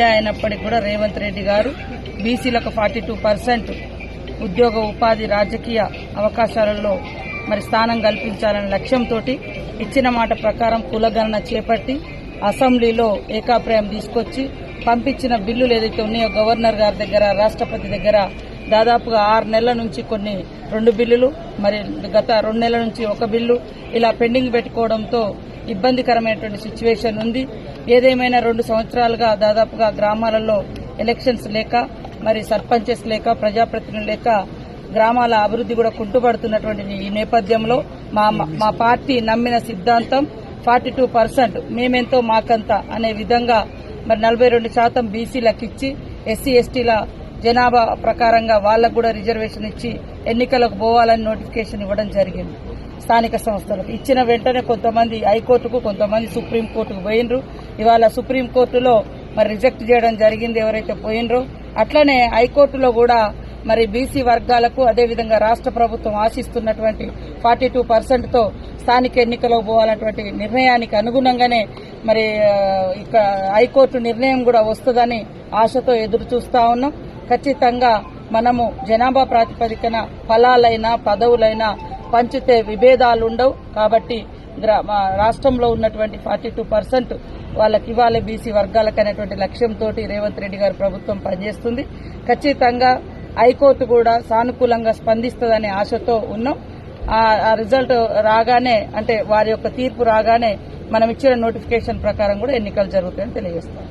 బిడ్డ అయినప్పటికీ కూడా రేవంత్ రెడ్డి గారు బీసీలకు 42% ఉద్యోగ ఉపాధి రాజకీయ అవకాశాలలో మరి స్థానం కల్పించాలనే లక్ష్యంతో ఇచ్చిన మాట ప్రకారం కులగణన చేపట్టి అసెంబ్లీలో ఏకాభిప్రాయం తీసుకొచ్చి పంపించిన బిల్లులు ఏదైతే ఉన్నాయో గవర్నర్ గారి దగ్గర రాష్ట్రపతి దగ్గర దాదాపుగా 6 నెలల నుంచి కొన్ని 2 బిల్లులు మరి గత 2 నెలల నుంచి 1 బిల్లు ఇలా పెండింగ్ పెట్టుకోవడంతో ఇబ్బందికరమైనటువంటి సిచ్యువేషన్ ఉంది. ఏదేమైనా 2 సంవత్సరాలుగా దాదాపుగా గ్రామాలలో ఎలక్షన్స్ లేక మరి సర్పంచెస్ లేక ప్రజాప్రతినిధులు లేక గ్రామాల అభివృద్ధి కూడా కుంటుపడుతున్నటువంటి ఈ నేపథ్యంలో మా పార్టీ నమ్మిన సిద్ధాంతం 42% మేమెంతో మాకంత అనే విధంగా మరి 42% బీసీలకు ఇచ్చి ఎస్సీ ఎస్టీల జనాభా ప్రకారంగా వాళ్లకు కూడా రిజర్వేషన్ ఇచ్చి ఎన్నికలకు పోవాలని నోటిఫికేషన్ ఇవ్వడం జరిగింది. స్థానిక సంస్థలకు ఇచ్చిన వెంటనే కొంతమంది హైకోర్టుకు కొంతమంది సుప్రీంకోర్టుకు పోయినరు. ఇవాళ సుప్రీంకోర్టులో మరి రిజెక్ట్ చేయడం జరిగింది ఎవరైతే పోయినరో. అట్లనే హైకోర్టులో కూడా మరి బీసీ వర్గాలకు అదేవిధంగా రాష్ట్ర ప్రభుత్వం ఆశిస్తున్నటువంటి 42%తో స్థానిక ఎన్నికలకు పోవాలన్నటువంటి నిర్ణయానికి అనుగుణంగానే మరి ఇక హైకోర్టు నిర్ణయం కూడా వస్తుందని ఆశతో ఎదురు చూస్తా ఉన్నాం. ఖచ్చితంగా మనము జనాభా ప్రాతిపదికన ఫలాలైనా పదవులైనా పంచితే విభేదాలు ఉండవు. కాబట్టి రాష్ట్రంలో ఉన్నటువంటి 42% వాళ్ళకి ఇవ్వాలి బీసీ వర్గాలకు అనేటువంటి లక్ష్యంతో రేవంత్ రెడ్డి గారి ప్రభుత్వం పనిచేస్తుంది. ఖచ్చితంగా హైకోర్టు కూడా సానుకూలంగా స్పందిస్తుందనే ఆశతో ఉన్నాం. ఆ రిజల్ట్ రాగానే అంటే వారి యొక్క తీర్పు రాగానే మనం ఇచ్చిన నోటిఫికేషన్ ప్రకారం కూడా ఎన్నికలు జరుగుతాయని తెలియజేస్తాం.